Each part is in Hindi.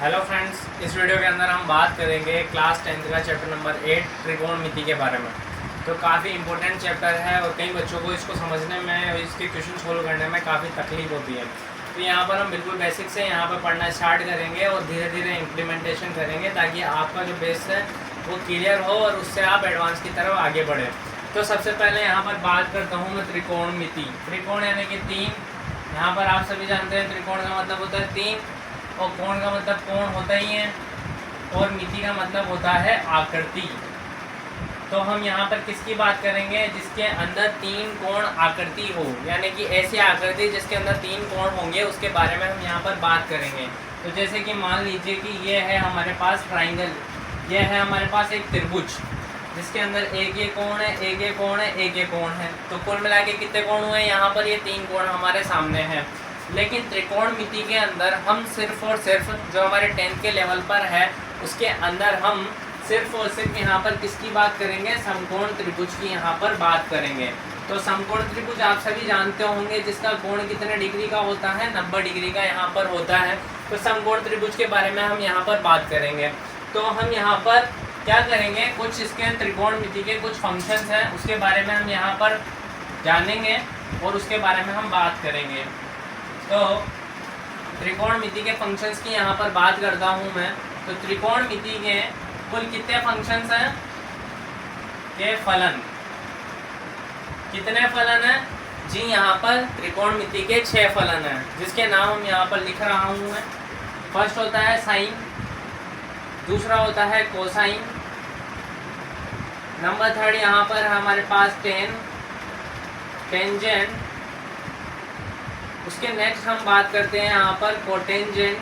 हेलो फ्रेंड्स, इस वीडियो के अंदर हम बात करेंगे क्लास 10th का चैप्टर नंबर 8 त्रिकोणमिति के बारे में। तो काफ़ी इंपॉर्टेंट चैप्टर है और कई बच्चों को इसको समझने में और इसके क्वेश्चन सोल्व करने में काफ़ी तकलीफ होती है। तो यहाँ पर हम बिल्कुल बेसिक से यहाँ पर पढ़ना स्टार्ट करेंगे और धीरे धीरे इम्प्लीमेंटेशन करेंगे ताकि आपका जो बेस है वो क्लियर हो और उससे आप एडवांस की तरफ आगे बढ़ें। तो सबसे पहले यहाँ पर बात करता हूँ मैं त्रिकोणमिति। त्रिकोण यानी कि तीन। यहाँ पर आप सभी जानते हैं त्रिकोण का मतलब होता है तीन और कोण का मतलब कोण होता ही है और मिति का मतलब होता है आकृति। तो हम यहाँ पर किसकी बात करेंगे? जिसके अंदर तीन कोण आकृति हो, यानी कि ऐसी आकृति जिसके अंदर तीन कोण होंगे, उसके बारे में हम यहाँ पर बात करेंगे। तो जैसे कि मान लीजिए कि ये है हमारे पास ट्राइंगल, ये है हमारे पास एक त्रिभुज जिसके अंदर एक ये कोण है, एक ये कोण है, एक ये कोण है। तो कुल मिला के कितने कोण हुए? यहाँ पर ये तीन कोण हमारे सामने हैं। लेकिन त्रिकोणमिति के अंदर हम सिर्फ और सिर्फ जो हमारे 10th के लेवल पर है उसके अंदर हम सिर्फ और सिर्फ यहाँ पर किसकी बात करेंगे? समकोण त्रिभुज की यहाँ पर बात करेंगे। तो समकोण त्रिभुज आप सभी जानते होंगे जिसका कोण कितने डिग्री का होता है? 90 डिग्री का यहाँ पर होता है। तो समकोण त्रिभुज के बारे में हम यहाँ पर बात करेंगे। तो हम यहाँ पर क्या करेंगे? कुछ इसके त्रिकोणमिति के कुछ फंक्शंस हैं उसके बारे में हम यहाँ पर जानेंगे और उसके बारे में हम बात करेंगे। तो त्रिकोणमिति के फंक्शंस की यहाँ पर बात करता हूँ मैं। तो त्रिकोणमिति के कुल कितने फंक्शंस हैं? ये फलन। कितने फलन हैं जी? यहाँ पर त्रिकोणमिति के 6 फलन हैं जिसके नाम हम यहाँ पर लिख रहा हूँ मैं। फर्स्ट होता है साइन, दूसरा होता है कोसाइन, नंबर 3 यहाँ पर हमारे पास टेन, टेंजेंट। उसके नेक्स्ट हम बात करते हैं यहाँ पर कोटेंजेंट।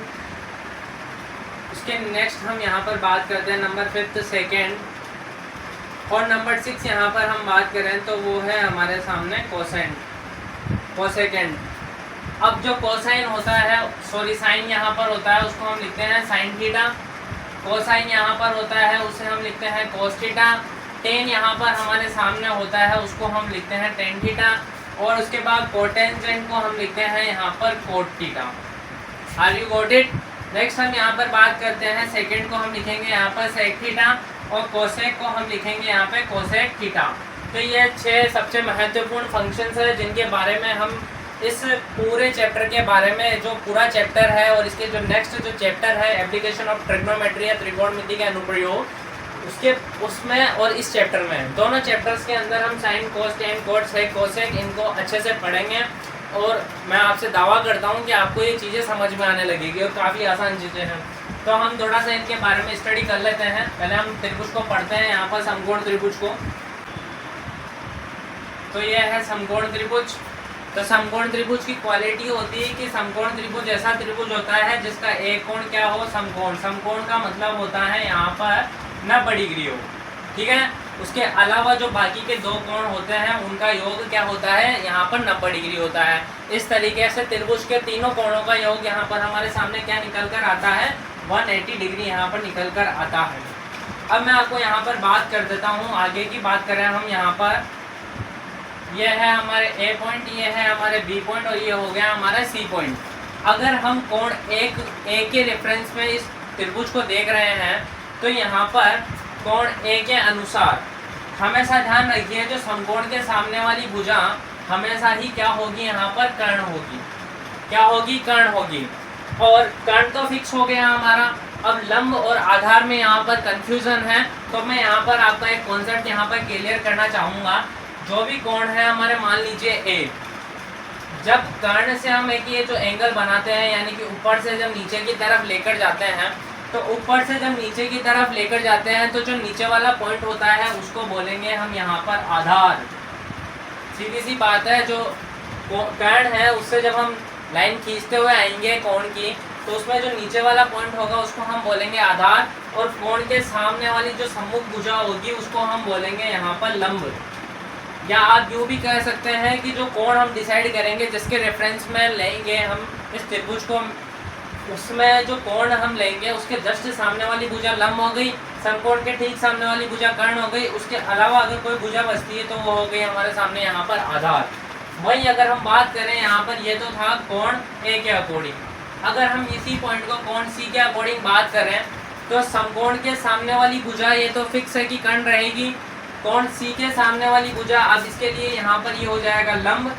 उसके नेक्स्ट हम यहाँ पर बात करते हैं नंबर 5 सेकेंड। और नंबर 6 यहाँ पर हम बात करें तो वो है हमारे सामने कोसेंट, कोसेकेंड। अब जो कोसाइन होता है, सॉरी साइन यहाँ पर होता है उसको हम लिखते हैं साइन थीटा। कोसाइन यहाँ पर होता है उसे हम लिखते हैं कोस थीटा। टेन यहाँ पर हमारे सामने होता है उसको हम लिखते हैं टेन थीटा। और उसके बाद कोटेंजेंट को हम लिखते हैं यहाँ पर cot theta. Are you got it? Next हम यहाँ पर बात करते हैं सेकंड को हम लिखेंगे यहाँ पर सेक थीटा और कोसेक को हम लिखेंगे यहाँ पे कोसेक थीटा। तो ये 6 सबसे महत्वपूर्ण फंक्शंस है जिनके बारे में हम इस पूरे चैप्टर के बारे में, जो पूरा चैप्टर है और इसके जो नेक्स्ट जो चैप्टर है एप्लीकेशन ऑफ ट्रिग्नोमेट्री या त्रिकोणमिति के अनुप्रयोग, उसमें और इस चैप्टर में, दोनों चैप्टर्स के अंदर हम साइन, कोस, टेन, कोट, सेक, कोसेक इनको अच्छे से पढ़ेंगे। और मैं आपसे दावा करता हूँ कि आपको ये चीज़ें समझ में आने लगेगी और काफ़ी आसान चीज़ें हैं। तो हम थोड़ा सा इनके बारे में स्टडी कर लेते हैं। पहले हम त्रिभुज को पढ़ते हैं, यहाँ पर समकोण त्रिभुज को। तो ये है समकोण त्रिभुज। तो समकोण त्रिभुज की क्वालिटी होती है कि समकोण त्रिभुज ऐसा त्रिभुज होता है जिसका एक कोण क्या हो? समकोण। समकोण का मतलब होता है यहाँ पर 90 डिग्री हो, ठीक है। उसके अलावा जो बाकी के 2 कोण होते हैं उनका योग क्या होता है? यहाँ पर 90 डिग्री होता है। इस तरीके से त्रिभुज के तीनों कोणों का योग यहाँ पर हमारे सामने क्या निकल कर आता है? 180 डिग्री यहाँ पर निकल कर आता है। अब मैं आपको यहाँ पर बात कर देता हूँ, आगे की बात करें हम यहाँ पर। ये है हमारे ए पॉइंट, ये है हमारे बी पॉइंट और ये हो गया हमारा सी पॉइंट। अगर हम कोण ए के रेफरेंस में इस त्रिभुज को देख रहे हैं तो यहाँ पर कोण ए के अनुसार हमेशा ध्यान रखिए जो समकोण के सामने वाली भुजा हमेशा ही क्या होगी? यहाँ पर कर्ण होगी। क्या होगी? कर्ण होगी। और कर्ण तो फिक्स हो गया हमारा। अब लंब और आधार में यहाँ पर कंफ्यूजन है, तो मैं यहाँ पर आपका एक कॉन्सेप्ट यहाँ पर क्लियर करना चाहूँगा। जो भी कोण है हमारे, मान लीजिए ए, जब कर्ण से हम एक ये जो एंगल बनाते हैं, यानी कि ऊपर से जब नीचे की तरफ लेकर जाते हैं, तो ऊपर से जब नीचे की तरफ लेकर जाते हैं तो जो नीचे वाला पॉइंट होता है उसको बोलेंगे हम यहाँ पर आधार। सीधी सी बात है, जो कर्ण है उससे जब हम लाइन खींचते हुए आएंगे कोण की, तो उसमें जो नीचे वाला पॉइंट होगा उसको हम बोलेंगे आधार। और कोण के सामने वाली जो सम्मुख भुजा होगी उसको हम बोलेंगे यहाँ पर लंब। या आप यूँ भी कह सकते हैं कि जो कोण हम डिसाइड करेंगे, जिसके रेफरेंस में लेंगे हम इस त्रिभुज को, उसमें जो कोण हम लेंगे उसके जस्ट सामने वाली भुजा लंब हो गई, समकोण के ठीक सामने वाली भुजा कर्ण हो गई। उसके अलावा अगर कोई भुजा बचती है तो वो हो गई हमारे सामने यहाँ पर आधार। वही अगर हम बात करें यहाँ पर, ये तो था कोण ए के अकॉर्डिंग, अगर हम इसी पॉइंट को कोण सी के अकॉर्डिंग बात करें तो समकोण के सामने वाली भुजा ये तो फिक्स है कि कर्ण रहेगी। कोण सी के सामने वाली भुजा, अब इसके लिए यहाँ पर ये हो जाएगा लंब,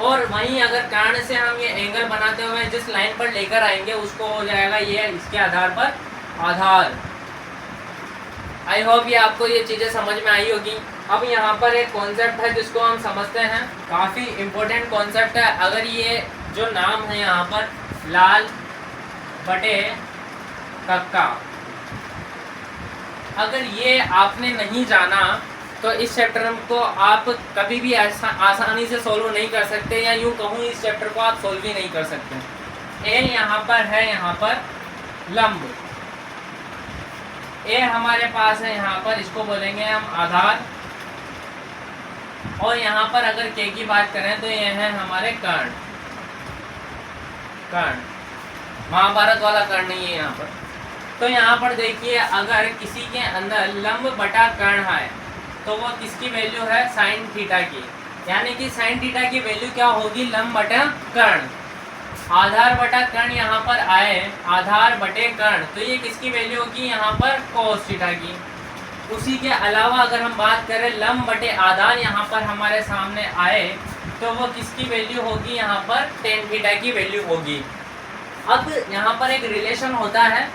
और वहीं अगर कर्ण से हम ये एंगल बनाते हुए जिस लाइन पर लेकर आएंगे उसको हो जाएगा ये इसके आधार पर आधार। आई होप ये आपको ये चीज़ें समझ में आई होगी। अब यहाँ पर एक कॉन्सेप्ट है जिसको हम समझते हैं, काफ़ी इम्पोर्टेंट कॉन्सेप्ट है। अगर ये जो नाम है यहाँ पर लाल बटे कक्का, अगर ये आपने नहीं जाना तो इस चैप्टर को आप कभी भी आसानी से सोल्व नहीं कर सकते, या यूँ कहूँ इस चैप्टर को आप सोल्व ही नहीं कर सकते। ए यहाँ पर है, यहाँ पर लंब, ए हमारे पास है यहाँ पर, इसको बोलेंगे हम आधार, और यहाँ पर अगर के की बात करें तो ये है हमारे कर्ण। कर्ण महाभारत वाला कर्ण नहीं है यहाँ पर। तो यहाँ पर देखिए, अगर किसी के अंदर लंब बटा कर्ण है तो वो किसकी वैल्यू है, साइन थीटा की, यानी कि साइन थीटा की वैल्यू क्या होगी, लंब बटा कर्ण। आधार बटा कर्ण यहाँ पर आए, आधार बटे कर्ण, तो ये किसकी वैल्यू होगी यहाँ पर, कोस थीटा की। उसी के अलावा अगर हम बात करें लंब बटे आधार यहाँ पर हमारे सामने आए तो वो किसकी वैल्यू होगी यहाँ पर, टेन थीटा की वैल्यू होगी। अब यहाँ पर एक रिलेशन होता है,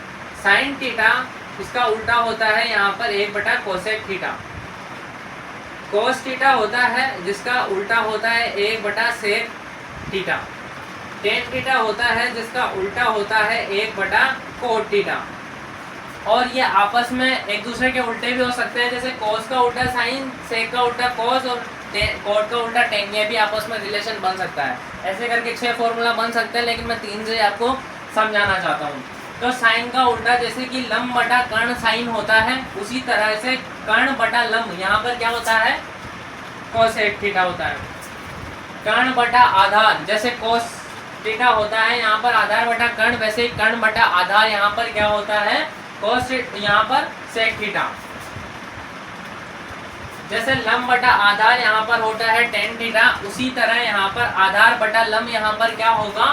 साइन थीटा इसका उल्टा होता है यहाँ पर 1 बटा कोसेक थीटा। कोस थीटा होता है जिसका उल्टा होता है 1 बटा सेक थीटा। टेन थीटा होता है जिसका उल्टा होता है 1 बटा कोट थीटा। और ये आपस में एक दूसरे के उल्टे भी हो सकते हैं, जैसे कोस का उल्टा साइन, सेक का उल्टा कोस और कोट का उल्टा टेन, ये भी आपस में रिलेशन बन सकता है। ऐसे करके 6 फॉर्मूला बन सकते हैं, लेकिन मैं 3 से आपको समझाना चाहता हूँ। तो साइन का उल्टा जैसे कि लंब बटा कर्ण साइन होता है, उसी तरह से कर्ण बटा लंब यहाँ पर क्या होता है, कोसेक थीटा होता है। कर्ण बटा आधार जैसे कोस थीटा होता है यहाँ पर आधार बटा कर्ण, वैसे ही कर्ण बटा आधार यहाँ पर क्या होता है, कोस यहाँ पर सेक थीटा। जैसे लंब बटा आधार यहाँ पर होता है टेन थीटा, उसी तरह यहाँ पर आधार बटा लंब यहाँ पर क्या होगा,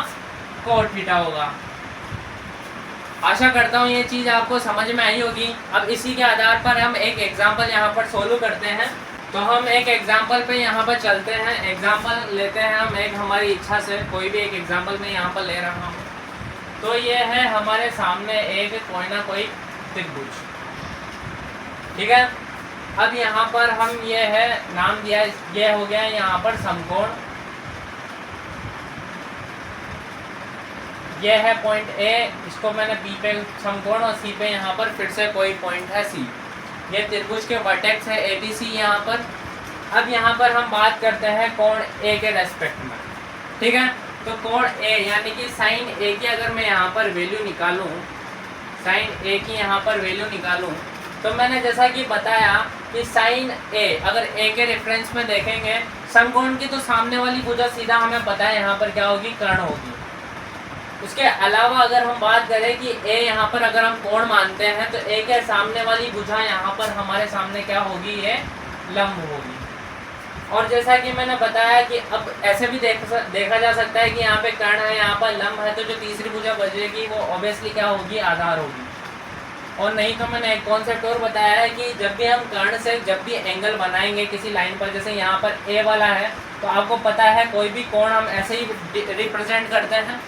कोट थीटा होगा। आशा करता हूँ ये चीज़ आपको समझ में आई होगी। अब इसी के आधार पर हम एक एग्जाम्पल यहाँ पर सोल्व करते हैं। तो हम एक एग्जाम्पल पे यहाँ पर चलते हैं, एग्जाम्पल लेते हैं हम एक हमारी इच्छा से, कोई भी एक एग्जाम्पल में यहाँ पर ले रहा हूँ। तो ये है हमारे सामने एक कोई ना कोई त्रिभुज, ठीक है। अब यहाँ पर हम ये है नाम दिया, ये हो गया यहाँ पर समकोण, ये है पॉइंट ए, इसको मैंने बी पे समकोण और सी पे यहाँ पर फिर से कोई पॉइंट है सी। ये त्रिभुज के वर्टेक्स है ए बी सी यहाँ पर। अब यहाँ पर हम बात करते हैं कोण ए के रेस्पेक्ट में, ठीक है। तो कोण ए यानी कि साइन ए की अगर मैं यहाँ पर वैल्यू निकालूँ, साइन ए की यहाँ पर वैल्यू निकालूँ, तो मैंने जैसा कि बताया कि साइन ए अगर ए के रेफरेंस में देखेंगे, समकोण की तो सामने वाली भुजा सीधा हमें पता है यहाँ पर क्या होगी, कर्ण होगी। उसके अलावा अगर हम बात करें कि ए यहाँ पर अगर हम कोण मानते हैं तो ए के सामने वाली भुजा यहाँ पर हमारे सामने क्या होगी, ये लंब होगी। और जैसा कि मैंने बताया कि अब ऐसे भी देखा जा सकता है कि यहाँ पे कर्ण है, यहाँ पर लंब है, तो जो तीसरी भुजा बचेगी वो ऑब्वियसली क्या होगी, आधार होगी। और नहीं तो मैंने एक कॉन्सेप्ट और बताया है कि जब भी हम कर्ण से जब भी एंगल बनाएंगे किसी लाइन पर, जैसे यहाँ पर ए वाला है, तो आपको पता है कोई भी कोण हम ऐसे ही रिप्रेजेंट करते हैं।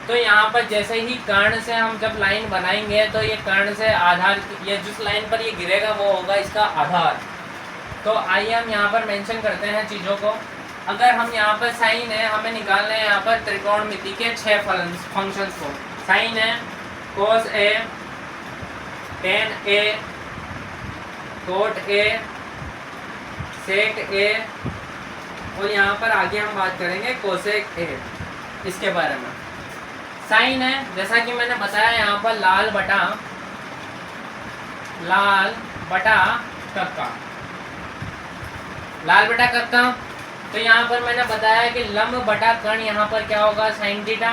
तो यहाँ पर जैसे ही कर्ण से हम जब लाइन बनाएंगे तो ये कर्ण से आधार, ये जिस लाइन पर ये गिरेगा वो होगा इसका आधार। तो आइए हम यहाँ पर मेंशन करते हैं चीज़ों को। अगर हम यहाँ पर साइन है, हमें निकालना है यहाँ पर त्रिकोणमिति के 6 फंक्शंस को। साइन है कोस ए, टेन ए, कोट ए, सेक ए, और यहाँ पर आगे हम बात करेंगे कोसेक ए, इसके बारे में। साइन है जैसा कि मैंने बताया यहाँ पर लाल बटा कक्का, लाल बटा कक्का। तो यहाँ पर मैंने बताया कि लंब बटा कर्ण यहाँ पर क्या होगा, साइन थीटा।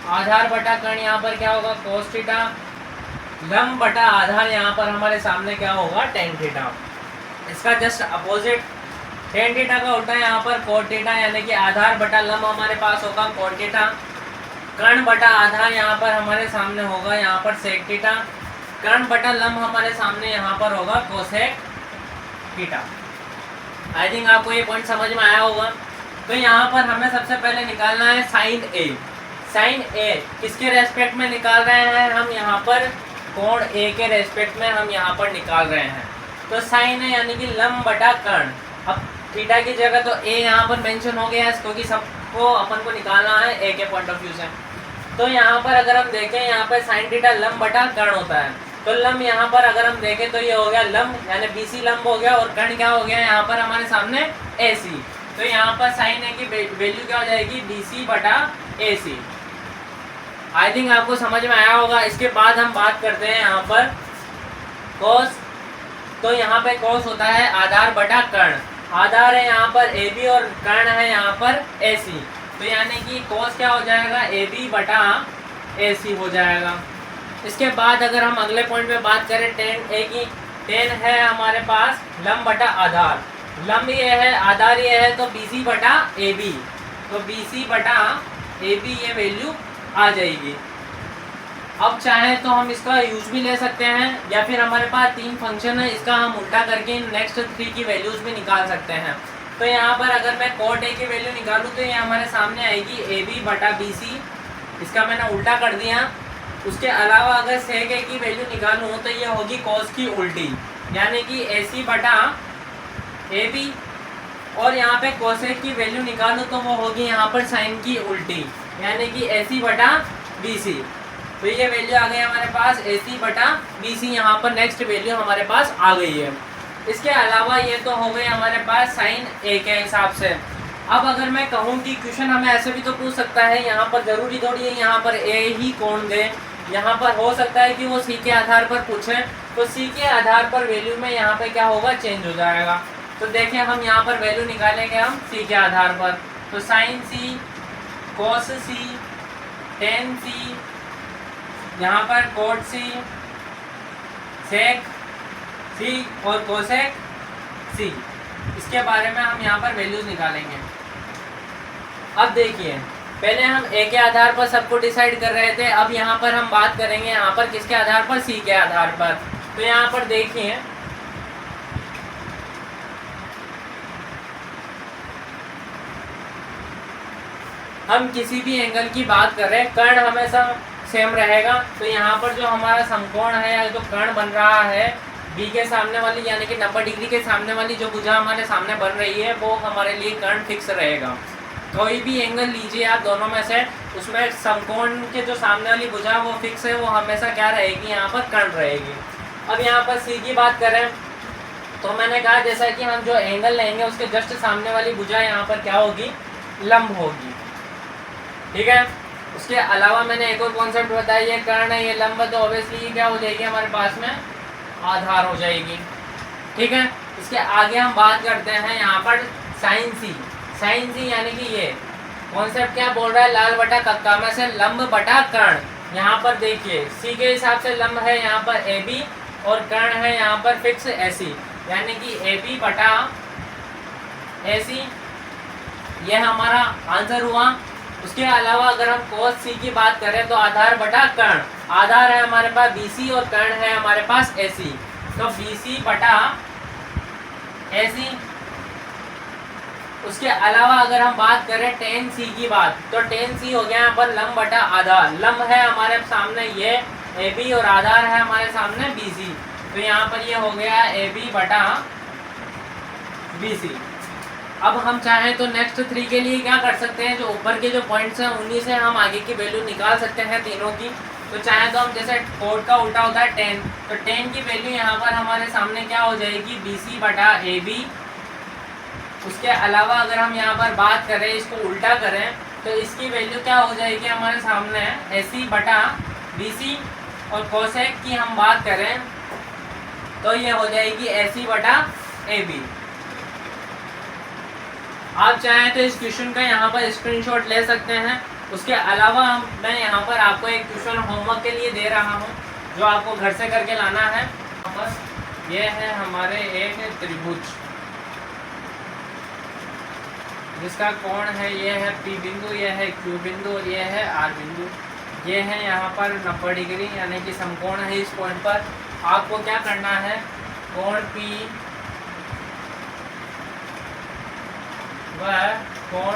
आधार बटा कर्ण यहाँ पर क्या होगा, कोस थीटा। लंब बटा आधार यहाँ पर हमारे सामने क्या होगा, टेन थीटा। इसका जस्ट अपोजिट टेन थीटा का उल्टा यहाँ पर कोट थीटा, यानी कि आधार बटा लंब हमारे पास होगा कोट थीटा। कर्ण बटा आधार यहाँ पर हमारे सामने होगा यहाँ पर सेक थीटा, कर्ण बटा लंब हमारे सामने यहाँ पर होगा कोसेक थीटा। आई थिंक आपको ये पॉइंट समझ में आया होगा। तो यहाँ पर हमें सबसे पहले निकालना है साइन ए। साइन ए किसके रेस्पेक्ट में निकाल रहे हैं हम, यहाँ पर कोण ए के रेस्पेक्ट में हम यहाँ पर निकाल रहे हैं। तो साइन ए यानी कि लंब बटा कर्ण। अब थीटा की जगह तो ए यहाँ पर मेंशन हो गया है क्योंकि सबको अपन को निकालना है ए के पॉइंट ऑफ व्यू से। तो यहाँ पर अगर हम देखें यहाँ पर साइन थीटा लंब बटा कर्ण होता है। तो लंब यहाँ पर अगर हम देखें तो ये हो गया लंब यानी बीसी लंब हो गया, और कर्ण क्या हो गया यहाँ पर हमारे सामने एसी। तो यहाँ पर साइन ए की वैल्यू क्या हो जाएगी, बीसी बटा एसी। आई थिंक आपको समझ में आया होगा। इसके बाद हम बात करते हैं यहाँ पर कॉस। तो यहाँ पे कॉस होता है आधार बटा कर्ण। आधार है यहाँ पर ए बी और कर्ण है यहाँ पर ए सी। तो यानी कि कॉस क्या हो जाएगा, ए बी बटा ए सी हो जाएगा। इसके बाद अगर हम अगले पॉइंट पे बात करें टेन ए की, टेन है हमारे पास लंब बटा आधार। लंब ये है, आधार ये है, तो बी सी बटा ए बी। तो बी सी बटा ए बी ये वैल्यू आ जाएगी। अब चाहे तो हम इसका यूज भी ले सकते हैं, या फिर हमारे पास तीन फंक्शन है, इसका हम उल्टा करके नेक्स्ट 3 की वैल्यूज भी निकाल सकते हैं। तो यहाँ पर अगर मैं कोट ए की वैल्यू निकालूँ तो ये हमारे सामने आएगी ए बी बटा बी सी। इसका मैंने उल्टा कर दिया। उसके अलावा अगर सेक ए की वैल्यू निकालूँ तो ये होगी कॉस की उल्टी, यानी कि ए सी बटा ए बी। और यहाँ पे कोसेक की वैल्यू निकालूँ तो वो होगी यहाँ पर साइन की उल्टी, यानी कि ए सी बटा बी सी। तो ये वैल्यू आ गई हमारे पास ए सी बटा बी सी। यहाँ पर नेक्स्ट वैल्यू हमारे पास आ गई है। इसके अलावा ये तो हो गई हमारे पास साइन ए के हिसाब से। अब अगर मैं कहूँ कि क्वेश्चन हमें ऐसे भी तो पूछ सकता है, यहाँ पर ज़रूरी थोड़ी है यहाँ पर ए ही कोण दे। यहाँ पर हो सकता है कि वो सी के आधार पर पूछे, तो सी के आधार पर वैल्यू में यहाँ पे क्या होगा, चेंज हो जाएगा। तो देखिए हम यहाँ पर वैल्यू निकालेंगे हम सी के आधार पर। तो साइन सी, कॉस सी, टेन सी, यहाँ पर कोट सी, सेक सी और कोसेक सी। इसके बारे में हम यहाँ पर वैल्यूज निकालेंगे। अब देखिए पहले हम ए के आधार पर सबको डिसाइड कर रहे थे, अब यहाँ पर हम बात करेंगे यहाँ पर किसके आधार पर, सी के आधार पर। तो यहाँ पर देखिए हम किसी भी एंगल की बात कर रहे हैं, कर्ण हमेशा सेम रहेगा। तो यहाँ पर जो हमारा समकोण है या जो कर्ण बन रहा है बी के सामने वाली, यानी कि 90 डिग्री के सामने वाली जो भुजा हमारे सामने बन रही है, वो हमारे लिए कर्ण फिक्स रहेगा। कोई भी एंगल लीजिए आप दोनों में से, उसमें समकोण के जो सामने वाली भुजा वो फिक्स है, वो हमेशा क्या रहेगी, यहाँ पर कर्ण रहेगी। अब यहाँ पर सी की बात करें तो मैंने कहा जैसा कि हम जो एंगल लेंगे उसके जस्ट सामने वाली भुजा यहाँ पर क्या होगी, लंब होगी। ठीक है। उसके अलावा मैंने एक और कॉन्सेप्ट बताया, ये कर्ण है, ये लंब है, तो ऑब्वियसली ये क्या हो जाएगी हमारे पास में, आधार हो जाएगी। ठीक है। इसके आगे हम बात करते हैं यहाँ पर साइन सी। साइन सी यानी कि ये कॉन्सेप्ट क्या बोल रहा है, लाल बटा कक्का में से लंब बटा कर्ण। यहाँ पर देखिए सी के हिसाब से लंब है यहाँ पर ए बी और कर्ण है यहाँ पर फिक्स ए सी, यानी कि ए बी बटा ए सी, ये हमारा आंसर हुआ। उसके अलावा अगर हम cos सी की बात करें तो आधार बटा कर्ण, आधार है हमारे पास BC और कर्ण है हमारे पास AC। तो BC बटा AC। उसके अलावा अगर हम बात करें tan C की बात, तो tan C हो गया यहाँ पर लंब बटा आधार। लंब है हमारे सामने ये AB और आधार है हमारे सामने BC। तो यहाँ पर ये हो गया AB बटा BC। अब हम चाहें तो नेक्स्ट 3 के लिए क्या कर सकते हैं, जो ऊपर के जो पॉइंट्स हैं उन्हीं से हम आगे की वैल्यू निकाल सकते हैं तीनों की। तो चाहे तो हम जैसे कोड का उल्टा होता है 10, तो 10 की वैल्यू यहाँ पर हमारे सामने क्या हो जाएगी, BC बटा AB। उसके अलावा अगर हम यहाँ पर बात करें, इसको उल्टा करें, तो इसकी वैल्यू क्या हो जाएगी हमारे सामने, AC बटा BC। और कोसेक की हम बात करें तो ये हो जाएगी AC बटा AB। आप चाहें तो इस क्वेश्चन का यहाँ पर स्क्रीनशॉट ले सकते हैं। उसके अलावा मैं यहाँ पर आपको एक क्वेश्चन होमवर्क के लिए दे रहा हूँ, जो आपको घर से करके लाना है। यहाँ पर ये है हमारे एक त्रिभुज, जिसका कोण है ये है P बिंदु, ये है Q बिंदु और ये है R बिंदु। ये है यहाँ पर 90 डिग्री यानी कि समकोण है। इस पॉइंट पर आपको क्या करना है, कोण P व कोण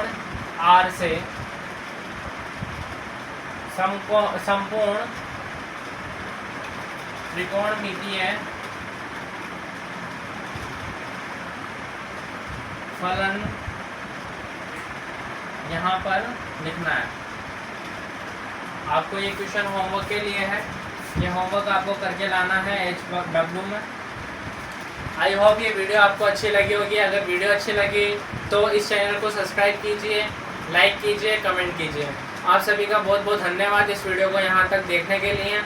R से संपूर्ण त्रिकोणमितीय फलन यहाँ पर लिखना है। आपको ये क्वेश्चन होमवर्क के लिए है, ये होमवर्क आपको करके लाना है HW में। आई होप ये वीडियो आपको अच्छी लगी होगी। अगर वीडियो अच्छी लगी तो इस चैनल को सब्सक्राइब कीजिए, लाइक कीजिए, कमेंट कीजिए। आप सभी का बहुत बहुत धन्यवाद इस वीडियो को यहाँ तक देखने के लिए।